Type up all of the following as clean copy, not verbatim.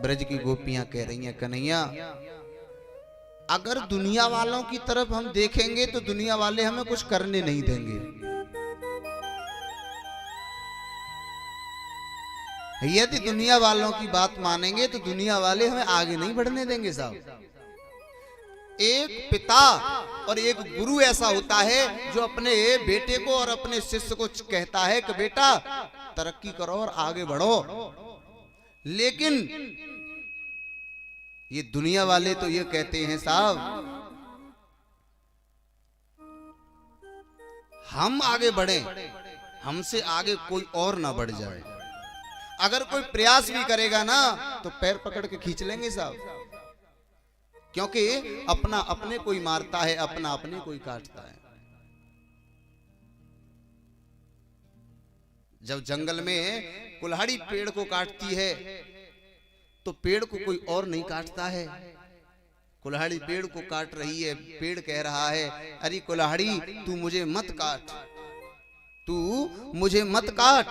ब्रज की गोपियां कह रही हैं, कन्हैया अगर दुनिया वालों की तरफ हम देखेंगे तो दुनिया वाले हमें कुछ करने नहीं देंगे, यदि दुनिया वालों की बात मानेंगे तो दुनिया वाले हमें आगे नहीं बढ़ने देंगे साहब। एक पिता और एक गुरु ऐसा होता है जो अपने बेटे को और अपने शिष्य को कहता है कि बेटा तरक्की करो और आगे बढ़ो, लेकिन ये दुनिया वाले तो ये कहते हैं साहब हम आगे बढ़े, हमसे आगे कोई और ना बढ़ जाए। अगर कोई प्रयास भी करेगा ना तो पैर पकड़ के खींच लेंगे साहब, क्योंकि अपना अपने कोई मारता है, अपना अपने कोई काटता है। जब जंगल में कुल्हाड़ी पेड़ को काटती है तो पेड़ को कोई और नहीं काटता है, कुल्हाड़ी पेड़ को काट रही है। पेड़ कह रहा है अरे कुल्हाड़ी तू मुझे मत काट, तू मुझे मत काट,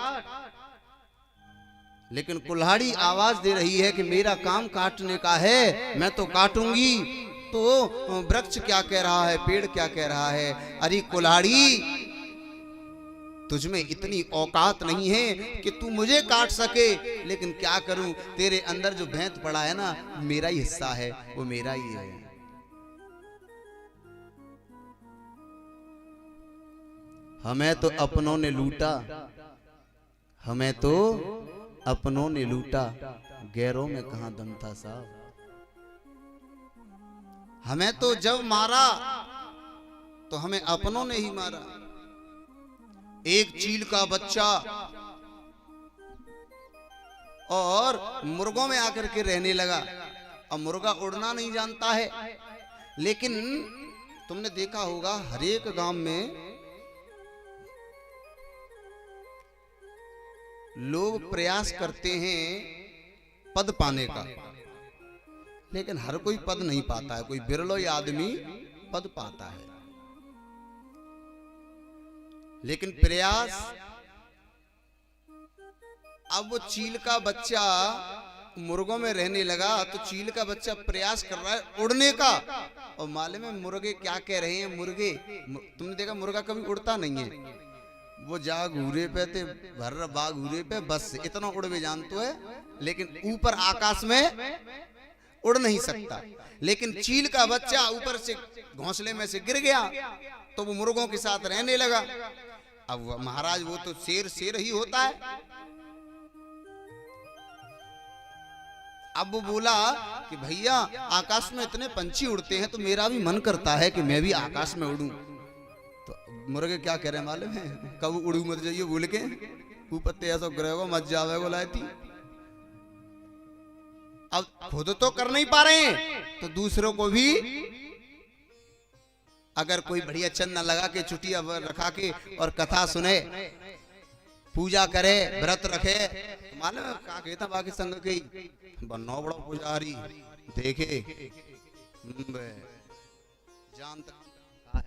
लेकिन कुल्हाड़ी आवाज दे रही है कि मेरा काम काटने का है, मैं तो काटूंगी। तो वृक्ष क्या कह रहा है, पेड़ क्या कह रहा है, अरे कुल्हाड़ी तुझमें इतनी औकात नहीं है कि तू मुझे काट सके, लेकिन क्या करूं, तेरे अंदर जो भेंत पड़ा है ना मेरा ही हिस्सा है, वो मेरा ही है। हमें तो अपनों ने लूटा, हमें तो अपनों ने लूटा, गैरों में कहां दम था साहब। हमें तो जब मारा तो हमें अपनों ने ही मारा। एक चील का बच्चा और मुर्गों में आकर के रहने लगा। अब मुर्गा उड़ना नहीं जानता है, लेकिन तुमने देखा होगा हर एक गांव में लोग प्रयास करते हैं पद पाने का, लेकिन हर कोई पद नहीं पाता है, कोई बिरलो ही आदमी पद पाता है। लेकिन प्रयास, अब वो चील का बच्चा मुर्गों में रहने लगा तो चील का बच्चा प्रयास कर रहा है उड़ने का, और मालूम है मुर्गे क्या कह रहे हैं, मुर्गे तुमने देखा मुर्गा कभी उड़ता नहीं है, वो जा घूरे पे थे भर बाग घूरे पे बस इतना उड़ भी जानतो है, लेकिन ऊपर आकाश में उड़ नहीं सकता। लेकिन चील का बच्चा ऊपर से घोंसले में से गिर गया तो वो मुर्गों के साथ रहने लगा। अब महाराज वो तो शेर शेर ही होता है। अब वो बोला कि भैया आकाश में इतने पंछी उड़ते हैं तो मेरा भी मन करता है कि मैं भी आकाश में उड़ूं। तो मुर्गे क्या कह रहे हैं मालूम है, कब उड़ू मत जाइए भूल के, ऊपर ते ऐसा गिरेगा मत जावेगा लाती। अब खुद तो कर नहीं पा रहे हैं तो दूसरों को भी अगर कोई बढ़िया चंदन लगा के चुटिया रखा के और कथा सुने, पूजा करे, व्रत रखे, तो मालूम है क्या कहता बाकी संग के बनो बड़ो पुजारी देखे जानता है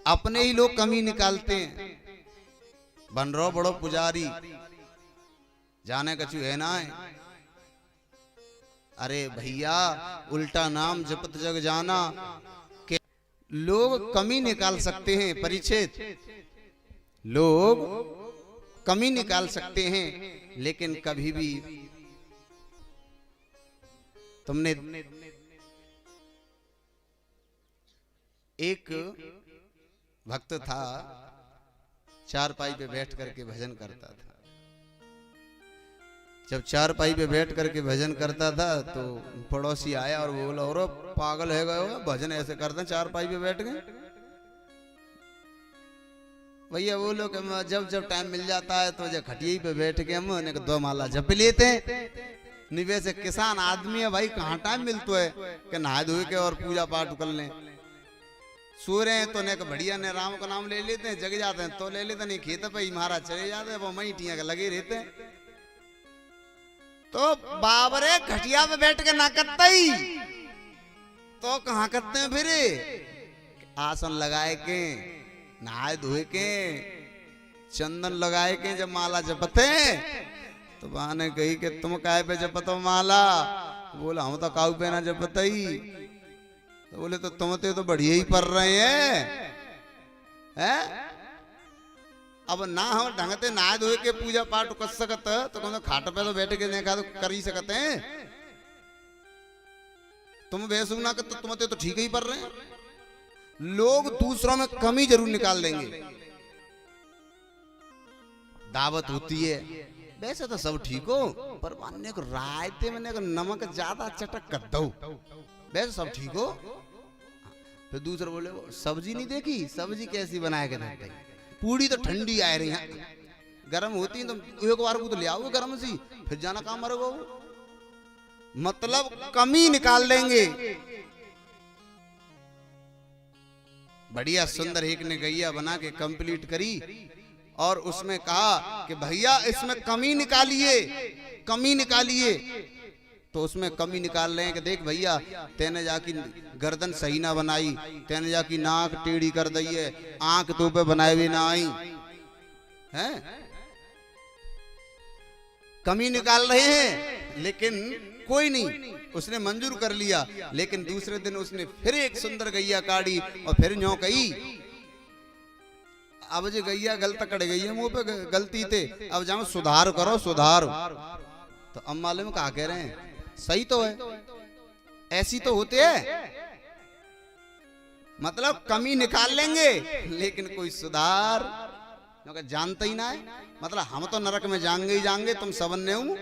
अपने ही लोग कमी निकालते हैं, बन रहो बड़ो पुजारी जाने कछु है ना है। अरे भैया उल्टा नाम जपत जग जाना, के लोग कमी निकाल सकते हैं, परिचित लोग कमी निकाल सकते हैं, लेकिन कभी भी तुमने एक भक्त था चारपाई पे बैठ करके भजन करता था। जब चारपाई पे बैठ करके भजन करता था तो पड़ोसी आया और बोला और पागल है गए हो, भजन ऐसे करते हैं चारपाई पे बैठ गए। भैया वो लोग जब जब टाइम मिल जाता है तो जब खटिया पे बैठ के हम दो माला जप लेते हैं। निवे से किसान आदमी है भाई, कहाँ टाइम मिलता है कि नहा धोए के और पूजा पाठ कर लें। सो रहे हैं तो ने बढ़िया ने राम का नाम ले लेते हैं, जग जाते हैं तो ले लेते नहीं, खेत पे ही महाराज चले जाते हैं, वो मई टिया लगे रहते हैं। तो बाबरे खटिया पे बैठ के ना करते ही तो कहाँ करते हैं फिर, आसन लगाए के नहाए धोए के चंदन लगाए के जब माला जपते तो बहाने कही कि तुम काहे पे जपतो माला? बोला हम तो काऊ पे ना जपत ही। तो बोले तो तुम तो बढ़िया ही पढ़ रहे हैं? अब ना हम ढंगते नहा धोए के पूजा पाठ कर सकत तो कम खाट पे तो बैठ के देखा तो कर ही सकते हैं। तुम वैसे ना कर तो तुम तो ठीक ही पढ़ रहे हैं। लोग दूसरों में कमी जरूर निकाल देंगे। दावत होती है वैसे तो सब ठीक हो, पर मानने को रायते में नमक ज्यादा चटक कर दो, वैसे सब ठीक हो। फिर दूसरा बोले सब्जी नहीं देखी, सब्जी कैसी बनाए के देते? पूरी तो ठंडी आ रही है, गर्म होती है तो एक बार को तो ले आओ गर्म सी, फिर जाना काम मरोगे। मतलब कमी निकाल देंगे। बढ़िया सुंदर एक ने गैया बना के कंप्लीट करी और उसमें कहा कि भैया इसमें कमी निकालिए, कमी निकालिए। तो उसमें कमी निकाल रहे हैं कि देख भैया तेने जाकी गर्दन सही ना बनाई, तेने जाकी नाक टेढ़ी कर दी है, आंख तो पे बनाए भी ना आई हैं। कमी निकाल रहे हैं लेकिन कोई नहीं, उसने मंजूर कर लिया। लेकिन दूसरे दिन उसने फिर एक सुंदर गैया काढ़ी और फिर न्यों कही अब जो गैया गलत कट गई है, मुंह पे गलती थे, अब जाओ सुधार करो सुधार। तो अब मालूम कहा कह रहे हैं सही तो है, ऐसी तो होते है। मतलब कमी निकाल लेंगे लेकिन कोई सुधार जानता ही ना है। मतलब हम तो नरक में जाएंगे ही जाएंगे, तुम सबन ने हूं